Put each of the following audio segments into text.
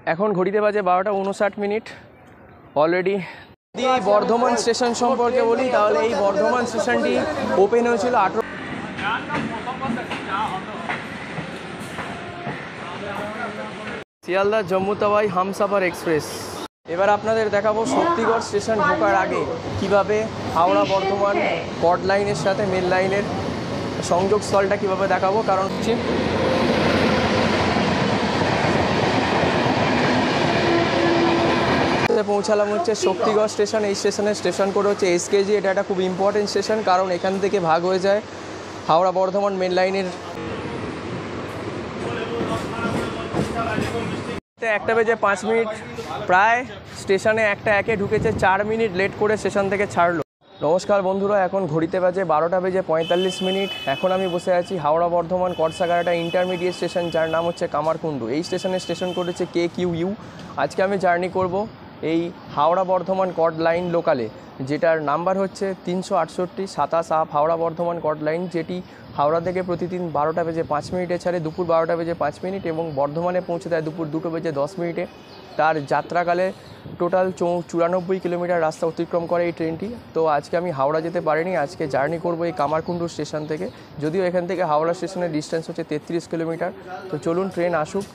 এখন ঘড়িতে বাজে 12:59। অলরেডি যদি এই বর্ধমান স্টেশন সম্পর্কে বলি তাহলে এই বর্ধমান স্টেশনটি ওপেন হয়েছিল 18 শিয়ালদা জম্মু তাওয়াই হামসাফার এক্সপ্রেস। এবার আপনাদের দেখাবো শক্তিগড় স্টেশন ঢোকার আগে কিভাবে হাওড়া বর্ধমান কড লাইনের সাথে মেল লাইনের সংযোগস্থলটা কিভাবে দেখাবো। কারণ পৌঁছালাম হচ্ছে শক্তিগড় স্টেশন। এই স্টেশনের স্টেশন কোড হচ্ছে এসকেজি। এটা একটা খুব ইম্পর্টেন্ট স্টেশন, কারণ এখান থেকে ভাগ হয়ে যায় হাওড়া বর্ধমান মেন লাইনের। 1:05 প্রায় স্টেশনে 1:01 ঢুকেছে, 4 মিনিট লেট করে স্টেশন থেকে ছাড়লো। নমস্কার বন্ধুরা, এখন ঘড়িতে বাজে 12:45। এখন আমি বসে আছি হাওড়া বর্ধমান কটসাগারাটা ইন্টারমিডিয়েট স্টেশন, যার নাম হচ্ছে কামারকুণ্ডু। এই স্টেশনের স্টেশন কোড হচ্ছে KQU। আজকে আমি জার্নি করব এই হাওড়া বর্ধমান কড লাইন লোকালে, যেটার নাম্বার হচ্ছে 368 27 আপ হাওড়া বর্ধমান কড লাইন, যেটি হাওড়া থেকে প্রতিদিন 12:05 ছাড়ে দুপুর 12:05 এবং বর্ধমানে পৌঁছে দেয় দুপুর 2:10। তার যাত্রাকালে টোটাল 94 কিলোমিটার রাস্তা অতিক্রম করে এই ট্রেনটি। তো আজকে আমি হাওড়া যেতে পারিনি, আজকে জার্নি করব এই কামারকুণ্ডু স্টেশন থেকে। যদিও এখান থেকে হাওড়া স্টেশনের ডিস্টেন্স হচ্ছে 33 কিলোমিটার। তো চলুন ট্রেন আসুক।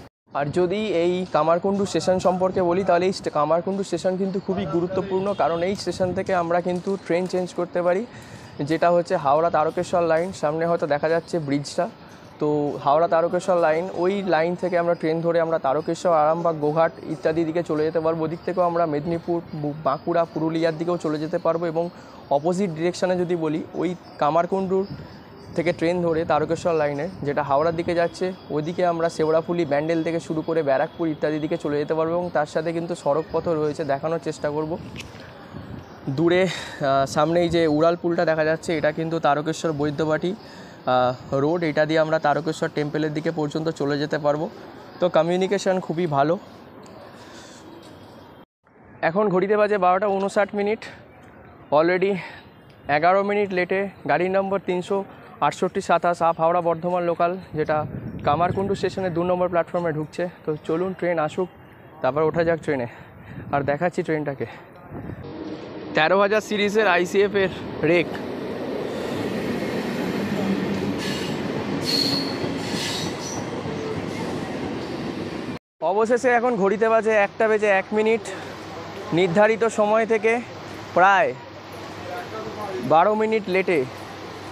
আর যদি এই কামারকুণ্ডু স্টেশন সম্পর্কে বলি তাহলে এই কামারকুণ্ডু স্টেশন কিন্তু খুবই গুরুত্বপূর্ণ, কারণ এই স্টেশন থেকে আমরা কিন্তু ট্রেন চেঞ্জ করতে পারি, যেটা হচ্ছে হাওড়া তারকেশ্বর লাইন। সামনে হয়তো দেখা যাচ্ছে ব্রিজটা। তো হাওড়া তারকেশ্বর লাইন, ওই লাইন থেকে আমরা ট্রেন ধরে আমরা তারকেশ্বর, আরামবাগ, গোঘাট ইত্যাদি দিকে চলে যেতে পারবো। ওদিক থেকেও আমরা মেদিনীপুর, বাঁকুড়া, পুরুলিয়ার দিকেও চলে যেতে পারবো। এবং অপোজিট ডিরেকশানে যদি বলি, ওই কামারকুণ্ডুর থেকে ট্রেন ধরে তারকেশ্বর লাইনে যেটা হাওড়ার দিকে যাচ্ছে, ওইদিকে আমরা শেওড়াফুলি, ব্যান্ডেল থেকে শুরু করে ব্যারাকপুর ইত্যাদি দিকে চলে যেতে পারবো। এবং তার সাথে কিন্তু সড়কপথও রয়েছে, দেখানোর চেষ্টা করব। দূরে সামনেই যে উড়ালপুলটা দেখা যাচ্ছে, এটা কিন্তু তারকেশ্বর বৈদ্যবাটি রোড। এটা দিয়ে আমরা তারকেশ্বর টেম্পলের দিকে পর্যন্ত চলে যেতে পারবো। তো কমিউনিকেশান খুবই ভালো। এখন ঘড়িতে বাজে 12:59। অলরেডি 11 মিনিট লেটে গাড়ির নম্বর 368 27 আপ হাওড়া বর্ধমান লোকাল, যেটা কামারকুণ্ডু স্টেশনের 2 নম্বর প্ল্যাটফর্মে ঢুকছে। তো চলুন ট্রেন আসুক, তারপর ওঠা যাক ট্রেনে। আর দেখাচ্ছি ট্রেনটাকে। 13,000 সিরিজের ICF এর রেক। অবশেষে এখন ঘড়িতে বাজে 1:01। নির্ধারিত সময় থেকে প্রায় 12 মিনিট লেটে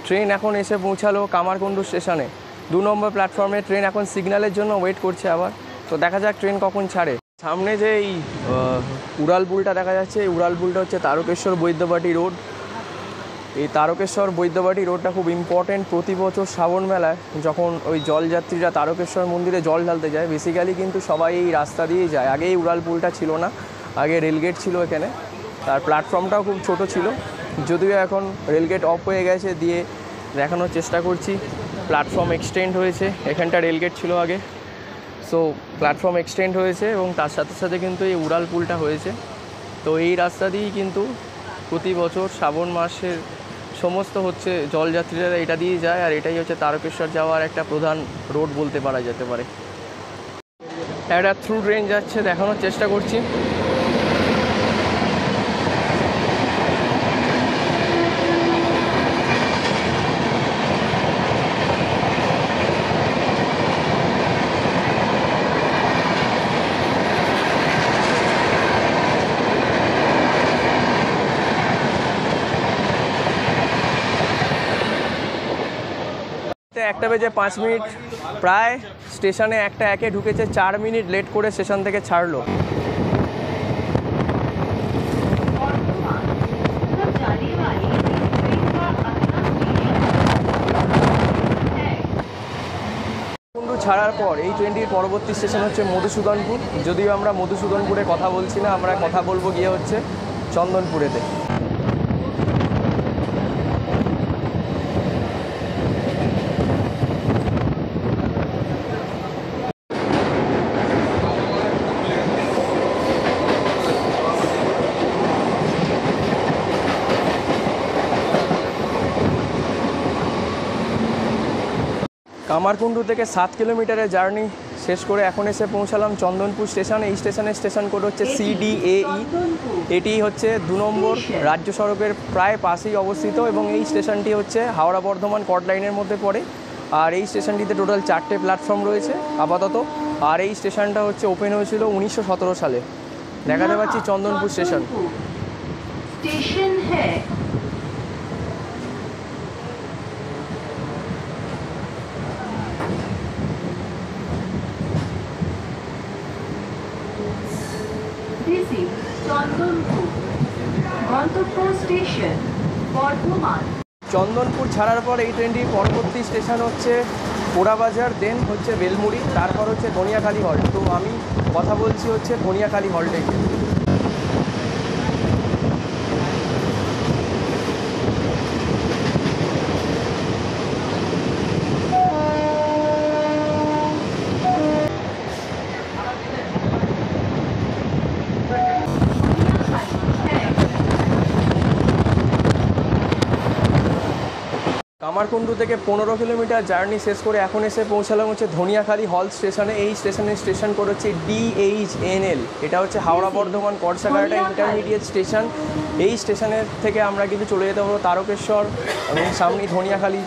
ট্রেন এখন এসে পৌঁছালো কামারকুণ্ডু স্টেশনে। 2 নম্বর প্ল্যাটফর্মে ট্রেন এখন সিগন্যালের জন্য ওয়েট করছে আবার। তো দেখা যাক ট্রেন কখন ছাড়ে। সামনে যে এই উড়ালপুলটা দেখা যাচ্ছে, এই উড়ালপুলটা হচ্ছে তারকেশ্বর বৈদ্যবাটি রোড। এই তারকেশ্বর বৈদ্যবাটি রোডটা খুব ইম্পর্টেন্ট। প্রতি বছর শ্রাবণ মেলায় যখন ওই জলযাত্রীরা তারকেশ্বর মন্দিরে জল ঢালতে যায়, বেসিক্যালি কিন্তু সবাই এই রাস্তা দিয়েই যায়। আগে এই উড়ালপুলটা ছিল না, আগে রেলগেট ছিল এখানে। তার প্ল্যাটফর্মটাও খুব ছোট ছিল, যদিও এখন রেলগেট অফ হয়ে গেছে। দিয়ে দেখানোর চেষ্টা করছি, প্ল্যাটফর্ম এক্সটেন্ড হয়েছে। এখানটা রেলগেট ছিল আগে, সো প্ল্যাটফর্ম এক্সটেন্ড হয়েছে এবং তার সাথে সাথে কিন্তু এই উড়ালপুলটা হয়েছে। তো এই রাস্তা দিয়েই কিন্তু প্রতি বছর শ্রাবণ মাসের সমস্ত হচ্ছে জলযাত্রীরা এটা দিয়ে যায়। আর এটাই হচ্ছে তারকেশ্বর যাওয়ার একটা প্রধান রোড বলতে পারা যেতে পারে। একটা থ্রু ট্রেন যাচ্ছে, দেখানোর চেষ্টা করছি। একটা বেজে 5 মিনিট প্রায় স্টেশনে 1:01 ঢুকেছে, 4 মিনিট লেট করে স্টেশন থেকে ছাড়লো। ছাড়ার পর এই ট্রেনটির পরবর্তী স্টেশন হচ্ছে মধুসূদনপুর। যদিও আমরা মধুসূদনপুরে কথা বলছি না, আমরা কথা বলবো গিয়ে হচ্ছে চন্দনপুরেতে। কামারকুণ্ডু থেকে 7 কিলোমিটারের জার্নি শেষ করে এখন এসে পৌঁছালাম চন্দনপুর স্টেশন। এই স্টেশনের স্টেশন কোড হচ্ছে CDAE। এটি হচ্ছে 2 নম্বর রাজ্য সড়কের প্রায় পাশেই অবস্থিত এবং এই স্টেশনটি হচ্ছে হাওড়া বর্ধমান কর্ড লাইনের মধ্যে পড়ে। আর এই স্টেশনটিতে টোটাল 4টে প্ল্যাটফর্ম রয়েছে আপাতত। আর এই স্টেশনটা হচ্ছে ওপেন হয়েছিল 1917 সালে। দেখাতে পাচ্ছি চন্দনপুর স্টেশন। চন্দনপুর ছাড়ার পর এই ট্রেনটির পরবর্তী স্টেশন হচ্ছে পোড়াবাজার, দেন হচ্ছে বেলমুড়ি, তারপর হচ্ছে ধনিয়াখালী হল্ট। তো আমি কথা বলছি হচ্ছে ধনিয়াখালী হল্টে গিয়ে। কামারকুণ্ডু থেকে 15 কিলোমিটার জার্নি শেষ করে এখন এসে পৌঁছালাম হচ্ছে ধনিয়াখালী হল স্টেশনে। এই স্টেশনের স্টেশন কোড হচ্ছে DHNL। এটা হচ্ছে হাওড়া বর্ধমান কড়সাগাড়াটা ইন্টারমিডিয়েট স্টেশন। এই স্টেশনের থেকে আমরা কিন্তু চলে যেতে পারবো তারকেশ্বর এবং সামনেই ধনিয়াখালী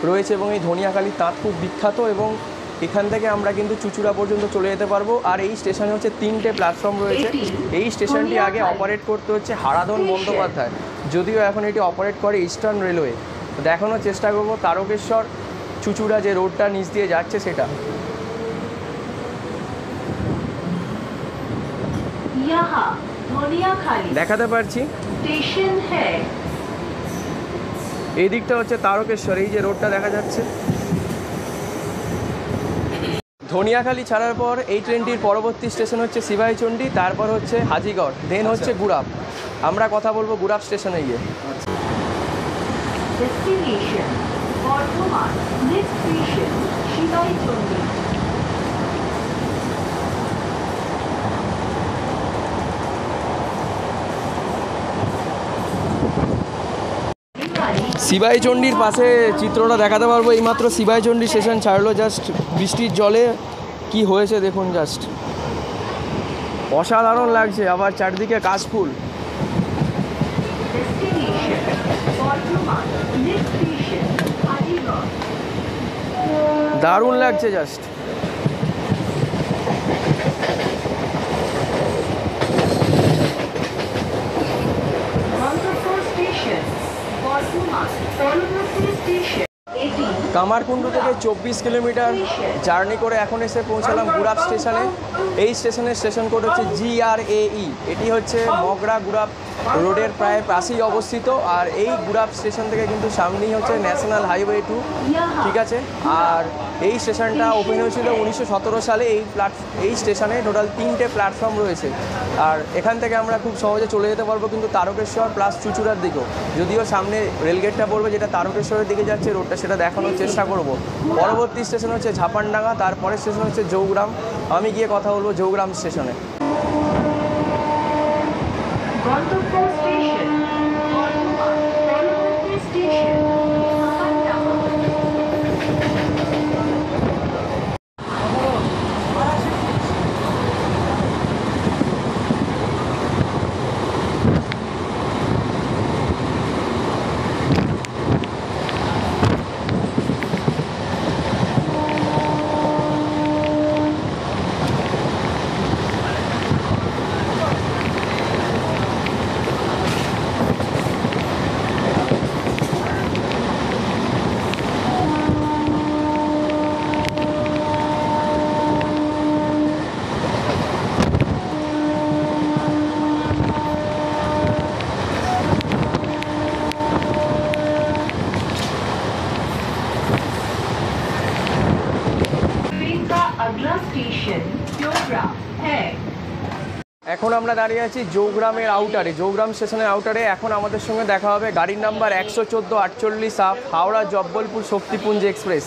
রয়েছে এবং এই ধনিয়াখালী তাঁত খুব বিখ্যাত এবং এখান থেকে আমরা কিন্তু চুচুড়া পর্যন্ত চলে যেতে পারবো। আর এই স্টেশনে হচ্ছে 3টে প্ল্যাটফর্ম রয়েছে। এই স্টেশনটি আগে অপারেট করতে হচ্ছে হারাধন বন্দ্যোপাধ্যায়, যদিও এখন এটি অপারেট করে ইস্টার্ন রেলওয়ে। দেখানোর চেষ্টা করবো তারকেশ্বর চুচুড়া যে রোডটা নিচ দিয়ে যাচ্ছে সেটা। দেখাতে পারছি এই দিকটা হচ্ছে তারকেশ্বর, এই যে রোডটা দেখা যাচ্ছে। ধনিয়াখালী ছাড়ার পর এই ট্রেনটির পরবর্তী স্টেশন হচ্ছে সিবাইচণ্ডী, তারপর হচ্ছে হাজিগড়, দেন হচ্ছে গুড়াপ। আমরা কথা বলবো গুড়াপ স্টেশনে গিয়ে। Destination Bardhaman, next station Shivaichandi. শিবাইচণ্ডীর পাশে চিত্রটা দেখাতে পারবো। এইমাত্র শিবাইচণ্ডী স্টেশন ছাড়লো, জাস্ট বৃষ্টির জলে কি হয়েছে দেখুন, জাস্ট অসাধারণ লাগছে। আবার চারদিকে কাশফুল, দারুণ লাগছে জাস্ট। কামারকুণ্ডু থেকে 24 কিলোমিটার জার্নি করে এখন এসে পৌঁছালাম গুড়াপ স্টেশনে। এই স্টেশনের স্টেশন কোড হচ্ছে GRAE। এটি হচ্ছে মগরা গুড়াপ রোডের প্রায় পাশেই অবস্থিত। আর এই গুড়াপ স্টেশন থেকে কিন্তু সামনেই হচ্ছে ন্যাশনাল হাইওয়ে 2, ঠিক আছে। আর এই স্টেশনটা ওপেন হয়েছিল 1917 সালে। এই স্টেশনে টোটাল 3টে প্ল্যাটফর্ম রয়েছে। আর এখান থেকে আমরা খুব সহজে চলে যেতে পারবো কিন্তু তারকেশ্বর প্লাস চুচুড়ার দিকেও, যদিও সামনে রেলগেটটা পড়বে যেটা তারকেশ্বরের দিকে যাচ্ছে রোডটা, সেটা দেখানোর চেষ্টা করব। পরবর্তী স্টেশন হচ্ছে ঝাপানডাঙ্গা, তারপরের স্টেশন হচ্ছে জৌগ্রাম। আমি গিয়ে কথা বলবো জৌগ্রাম স্টেশনে। এখন আমরা দাঁড়িয়ে আছি জৌগ্রামের আউটারে, জৌগ্রাম স্টেশনের আউটারে। এখন আমাদের সঙ্গে দেখা হবে গাড়ির number 11448 up, Howrah Jabalpur Shaktipunj express.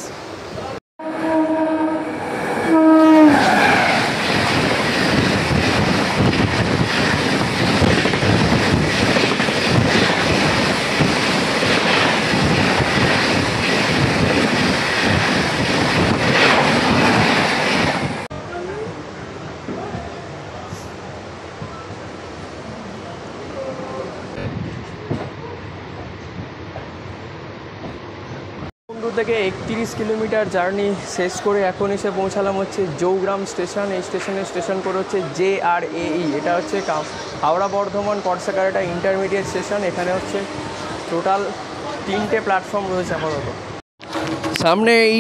থেকে 31 কিলোমিটার জার্নি শেষ করে এখন এসে পৌঁছালাম হচ্ছে জৌগ্রাম স্টেশন। এই স্টেশন করে হচ্ছে JRAE। এটা হচ্ছে হাওড়া বর্ধমান কটসাকারাটা ইন্টারমিডিয়েট স্টেশন। এখানে হচ্ছে টোটাল 3টে প্ল্যাটফর্ম রয়েছে আপাতত। সামনে এই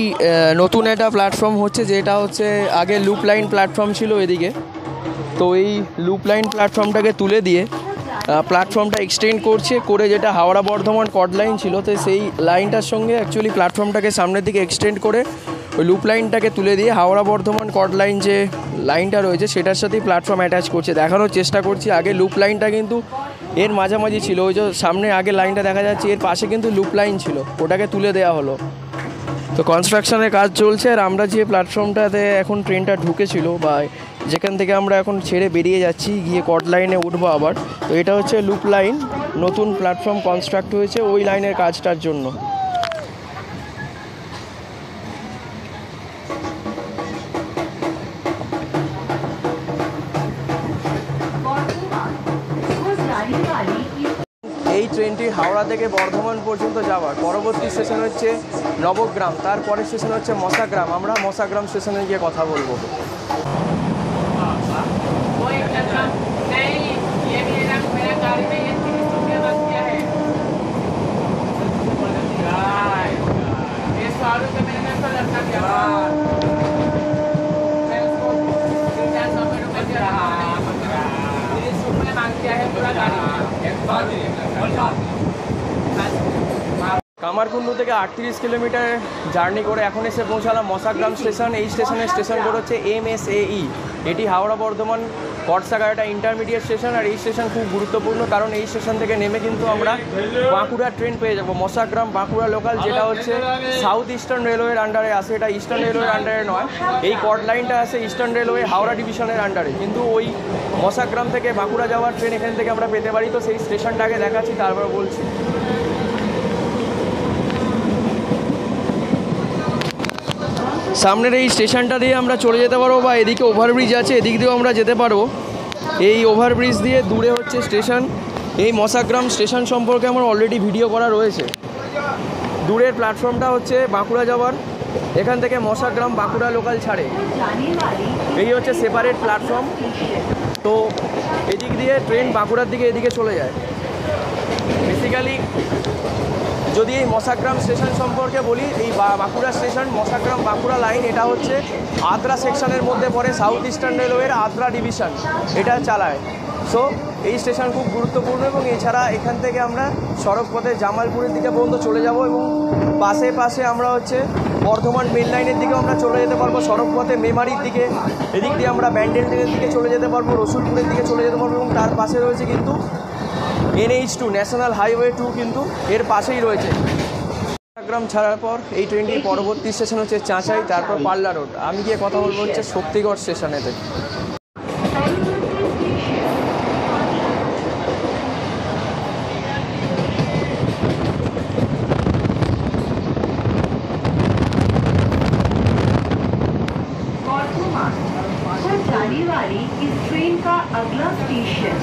নতুন একটা প্ল্যাটফর্ম হচ্ছে, যেটা হচ্ছে আগে লুপ লাইন প্ল্যাটফর্ম ছিল এদিকে। তো এই লুপ লাইন প্ল্যাটফর্মটাকে তুলে দিয়ে প্ল্যাটফর্মটা এক্সটেন্ড করে যেটা হাওড়া বর্ধমান কট লাইন ছিল, তো সেই লাইনটার সঙ্গে অ্যাকচুয়ালি প্ল্যাটফর্মটাকে সামনের দিকে এক্সটেন্ড করে ওই লুপ লাইনটাকে তুলে দিয়ে হাওড়া বর্ধমান কট লাইন যে লাইনটা রয়েছে সেটার সাথেই প্ল্যাটফর্ম অ্যাটাচ করছে। দেখানোর চেষ্টা করছি, আগে লুপ লাইনটা কিন্তু এর মাঝামাঝি ছিল। ওই যে সামনে আগে লাইনটা দেখা যাচ্ছে, এর পাশে কিন্তু লুপ লাইন ছিল, ওটাকে তুলে দেওয়া হলো। তো কনস্ট্রাকশনের কাজ চলছে। আর আমরা যে প্ল্যাটফর্মটাতে এখন ট্রেনটা ঢুকেছিল বা যেখান থেকে আমরা এখন ছেড়ে বেরিয়ে যাচ্ছি গিয়ে কট লাইনে উঠবো আবার, তো এটা হচ্ছে লুপ লাইন। নতুন প্ল্যাটফর্ম কনস্ট্রাক্ট হয়েছে ওই লাইনের কাজটার জন্য। এই ট্রেনটি হাওড়া থেকে বর্ধমান পর্যন্ত যাওয়ার পরবর্তী স্টেশন হচ্ছে নবগ্রাম, তারপরের স্টেশন হচ্ছে মশাগ্রাম। আমরা মশাগ্রাম স্টেশনে গিয়ে কথা বলবো। কামারকুণ্ডু থেকে 38 কিলোমিটার জার্নি করে এখন এসে পৌঁছালাম মশাগ্রাম স্টেশন। এই স্টেশন করে হচ্ছে MSAE। এটি হাওড়া বর্ধমান কটসাকারাটা ইন্টারমিডিয়েট স্টেশন। আর এই স্টেশন খুব গুরুত্বপূর্ণ, কারণ এই স্টেশন থেকে নেমে কিন্তু আমরা বাঁকুড়া ট্রেন পেয়ে যাবো, মশাগ্রাম বাঁকুড়া লোকাল, যেটা হচ্ছে সাউথ ইস্টার্ন রেলওয়ের আন্ডারে আসে। এটা ইস্টার্ন রেলওয়ের আন্ডারে নয়, এই কট লাইনটা আছে ইস্টার্ন রেলওয়ে হাওড়া ডিভিশনের আন্ডারে, কিন্তু ওই মশাগ্রাম থেকে বাঁকুড়া যাওয়ার ট্রেন এখান থেকে আমরা পেতে পারি। তো সেই স্টেশনটাকে দেখাচ্ছি, তারপর বলছি। সামনের এই স্টেশনটা দিয়ে আমরা চলে যেতে পারবো, বা এদিকে ওভারব্রিজ আছে, এদিক দিয়েও আমরা যেতে পারবো। এই ওভারব্রিজ দিয়ে দূরে হচ্ছে স্টেশন। এই মশাগ্রাম স্টেশন সম্পর্কে আমার অলরেডি ভিডিও করা রয়েছে। দূরের প্ল্যাটফর্মটা হচ্ছে বাঁকুড়া যাওয়ার, এখান থেকে মশাগ্রাম বাঁকুড়া লোকাল ছাড়ে। এই হচ্ছে সেপারেট প্ল্যাটফর্ম। তো এদিক দিয়ে ট্রেন বাঁকুড়ার দিকে এদিকে চলে যায়। বেসিক্যালি যদি এই মশাগ্রাম স্টেশন সম্পর্কে বলি, এই বাঁকুড়া স্টেশন মশাগ্রাম বাঁকুড়া লাইন, এটা হচ্ছে আদ্রা সেকশনের মধ্যে পড়ে, সাউথ ইস্টার্ন রেলওয়ের আদ্রা ডিভিশন এটা চালায়। সো এই স্টেশন খুব গুরুত্বপূর্ণ। এবং এছাড়া এখান থেকে আমরা সড়ক পথে জামালপুরের দিকে পর্যন্ত চলে যাব, এবং পাশে আমরা হচ্ছে বর্ধমান মেন লাইনের দিকেও আমরা চলে যেতে পারবো, সড়ক পথে মেমারির দিকে, এদিক দিয়ে আমরা ব্যান্ডেল ট্রেনের দিকে চলে যেতে পারবো, রসুলপুরের দিকে চলে যেতে পারবো। এবং তার পাশে রয়েছে কিন্তু NH2 ন্যাশনাল হাইওয়ে 2 কিন্তু এর পাশেই রয়েছে। মশাগ্রাম ছাড়ার পর এই ট্রেনটির পরবর্তী স্টেশন হচ্ছে চাঁচাই, তারপর পাল্লা রোড। আমি গিয়ে কথা বলবো হচ্ছে শক্তিগড় স্টেশনেতে। इस ट्रेन का अगला स्टेशन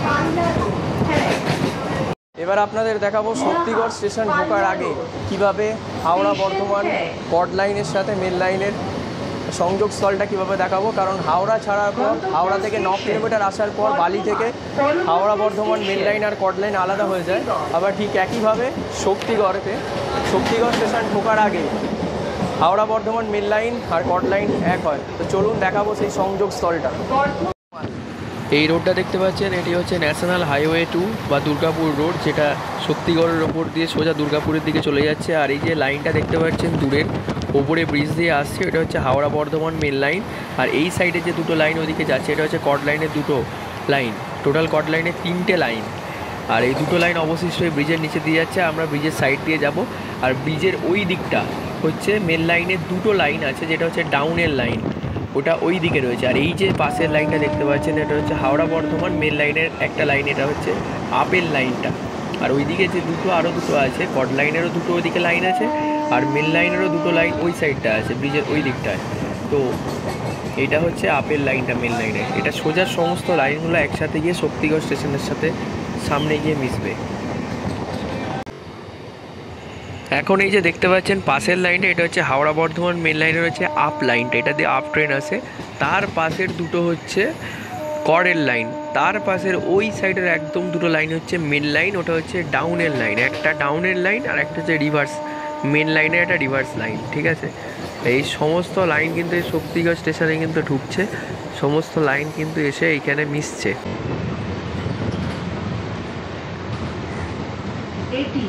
पाल्ला रोड है। এবার আপনাদের দেখাবো শক্তিগড় স্টেশন ঢোকার আগে কিভাবে হাওড়া বর্ধমান কট লাইনের সাথে মেন লাইনের সংযোগস্থলটা কিভাবে দেখাবো। কারণ হাওড়া ছাড়ার পর, হাওড়া থেকে 9 কিলোমিটার আসার পর বালি থেকে হাওড়া বর্ধমান মেন লাইন আর কট লাইন আলাদা হয়ে যায়। আবার ঠিক একইভাবে শক্তিগড় স্টেশন ঢোকার আগে হাওড়া বর্ধমান মেন লাইন আর কট লাইন এক হয়। তো চলুন দেখাবো সেই সংযোগস্থলটা। এই রোডটা দেখতে পাচ্ছেন, এটি হচ্ছে ন্যাশনাল হাইওয়ে 2 বা দুর্গাপুর রোড, যেটা শক্তিগড়ের ওপর দিয়ে সোজা দুর্গাপুরের দিকে চলে যাচ্ছে। আর এই যে লাইনটা দেখতে পাচ্ছেন দূরের ওপরে ব্রিজ দিয়ে আসছে, এটা হচ্ছে হাওড়া বর্ধমান মেন লাইন। আর এই সাইডে যে দুটো লাইন ওদিকে যাচ্ছে, এটা হচ্ছে কট লাইনের দুটো লাইন। টোটাল কট লাইনের 3টে লাইন। আর এই দুটো লাইন অবশিষ্ট এই ব্রিজের নিচে দিয়ে যাচ্ছে, আমরা ব্রিজের সাইড দিয়ে যাব। আর ব্রিজের ওই দিকটা হচ্ছে মেন লাইনের দুটো লাইন আছে, যেটা হচ্ছে ডাউনের লাইন, ওটা ওই দিকে রয়েছে। আর এই যে পাশের লাইনটা দেখতে পাচ্ছেন, এটা হচ্ছে হাওড়া বর্ধমান মেন লাইনের একটা লাইন, এটা হচ্ছে আপের লাইনটা। আর ওইদিকে যে আরও দুটো আছে, কট লাইনেরও দুটো ওইদিকে লাইন আছে, আর মেন লাইনেরও দুটো লাইন ওই সাইডটা আছে ব্রিজের ওই দিকটায়। তো এটা হচ্ছে আপের লাইনটা মেন লাইনের। এটা সোজা সমস্ত লাইনগুলো একসাথে গিয়ে শক্তিগড় স্টেশনের সাথে সামনে গিয়ে মিশবে। এখন এই যে দেখতে পাচ্ছেন পাশের লাইনটা, এটা হচ্ছে হাওড়া বর্ধমান মেন লাইনের হচ্ছে আপ লাইনটা, এটা দিয়ে আপ ট্রেন আসে। তার পাশের দুটো হচ্ছে করের লাইন, তার পাশের ওই সাইডের একদম দুটো লাইন হচ্ছে মেন লাইন, ওটা হচ্ছে ডাউনের লাইন, একটা ডাউনের লাইন আর একটা হচ্ছে রিভার্স, মেন লাইনের একটা রিভার্স লাইন, ঠিক আছে। এই সমস্ত লাইন কিন্তু এই শক্তিগড় স্টেশনে কিন্তু ঢুকছে, সমস্ত লাইন কিন্তু এসে এইখানে মিশছে। এটি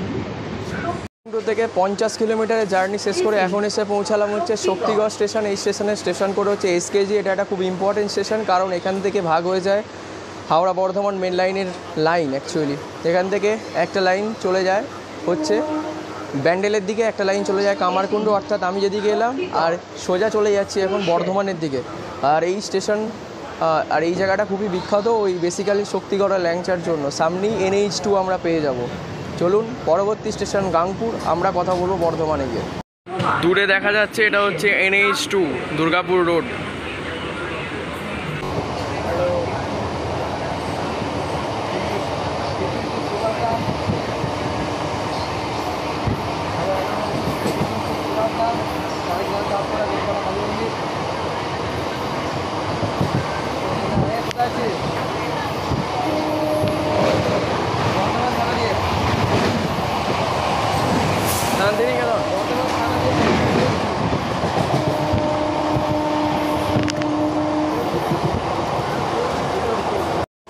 থেকে 50 কিলোমিটারের জার্নি শেষ করে এখন এসে পৌঁছালাম হচ্ছে শক্তিগড় স্টেশন। এই স্টেশনের স্টেশন কোড হচ্ছে এসকেজি। এটা একটা খুব ইম্পর্টেন্ট স্টেশন, কারণ এখান থেকে ভাগ হয়ে যায় হাওড়া বর্ধমান মেন লাইনের লাইন। অ্যাকচুয়ালি এখান থেকে একটা লাইন চলে যায় হচ্ছে ব্যান্ডেলের দিকে, একটা লাইন চলে যায় কামারকুণ্ডু, অর্থাৎ আমি যেদিকে এলাম, আর সোজা চলে যাচ্ছি এখন বর্ধমানের দিকে। আর এই স্টেশন আর এই জায়গাটা খুবই বিখ্যাত ওই বেসিক্যালি শক্তিগড়ের ল্যাংচার জন্য। সামনেই NH2 আমরা পেয়ে যাব। চলুন পরবর্তী স্টেশন গাংপুর, আমরা কথা বলবো বর্ধমানে গিয়ে। দূরে দেখা যাচ্ছে এটা হচ্ছে NH2 দুর্গাপুর রোড।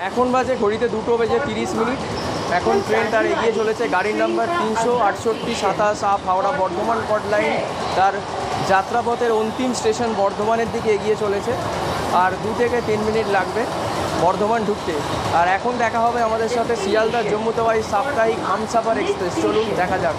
এখন বাজে ঘড়িতে 2:30। এখন ট্রেন তার এগিয়ে চলেছে, গাড়ির নাম্বার 368-27 আপ হাওড়া বর্ধমান কড লাইন তার যাত্রাপথের অন্তিম স্টেশন বর্ধমানের দিকে এগিয়ে চলেছে। আর 2 থেকে 3 মিনিট লাগবে বর্ধমান ঢুকতে। আর এখন দেখা হবে আমাদের সাথে শিয়ালদা জম্মু তাওয়াই সাপ্তাহিক হামসাফার এক্সপ্রেস। চলুন দেখা যাক।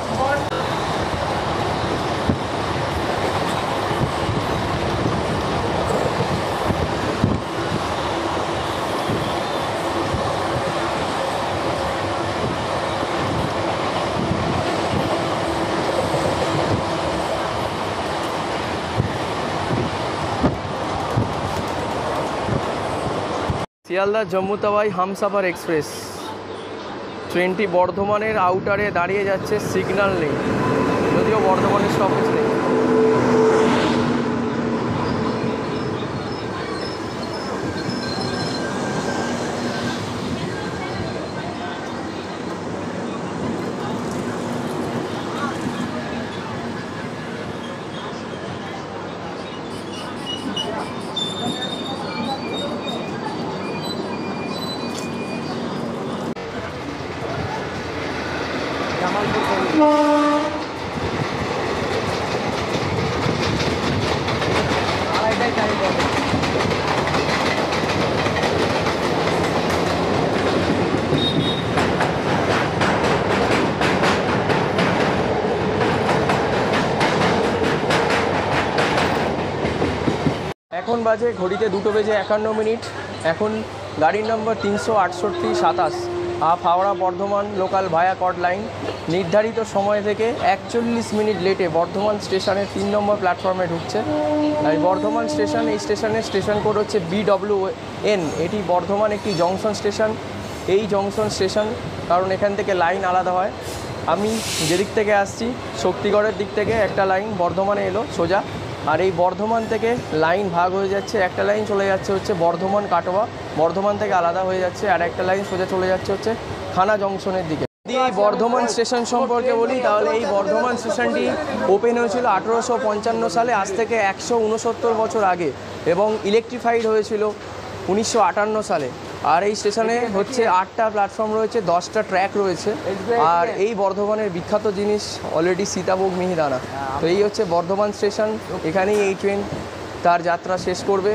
শিয়ালদা জম্মু তাওয়াই হামসাফার এক্সপ্রেস ট্রেনটি বর্ধমানের আউটারে দাঁড়িয়ে যাচ্ছে, সিগন্যাল নেই, যদিও বর্ধমানের স্টপেজ নেই। এখন বাজে ঘড়িতে 2:51। এখন গাড়ির number 368-27 up Howrah Bardhaman local via কড লাইন নির্ধারিত সময় থেকে 41 মিনিট লেটে বর্ধমান স্টেশনের 3 নম্বর প্ল্যাটফর্মে ঢুকছে। আর বর্ধমান স্টেশন, এই স্টেশনের স্টেশন কোড হচ্ছে BWN। এটি বর্ধমান একটি জংশন স্টেশন। এই জংশন স্টেশন কারণ এখান থেকে লাইন আলাদা হয়। আমি যেদিক থেকে আসছি শক্তিগড়ের দিক থেকে একটা লাইন বর্ধমানে এলো সোজা, আর এই বর্ধমান থেকে লাইন ভাগ হয়ে যাচ্ছে। একটা লাইন চলে যাচ্ছে হচ্ছে বর্ধমান কাটোয়া, বর্ধমান থেকে আলাদা হয়ে যাচ্ছে, আর একটা লাইন সোজা চলে যাচ্ছে হচ্ছে থানা জংশনের দিকে। যদি এই বর্ধমান স্টেশন সম্পর্কে বলি তাহলে এই বর্ধমান স্টেশনটি ওপেন হয়েছিল 1855 সালে, আজ থেকে 169 বছর আগে, এবং ইলেকট্রিফাইড হয়েছিল 1958 সালে। আর এই স্টেশনে হচ্ছে 8টা প্ল্যাটফর্ম রয়েছে, 10টা ট্র্যাক রয়েছে। আর এই বর্ধমানের বিখ্যাত জিনিস অলরেডি সীতাভোগ মিহিদানা। তো এই হচ্ছে বর্ধমান স্টেশন, এখানেই এই ট্রেন তার যাত্রা শেষ করবে।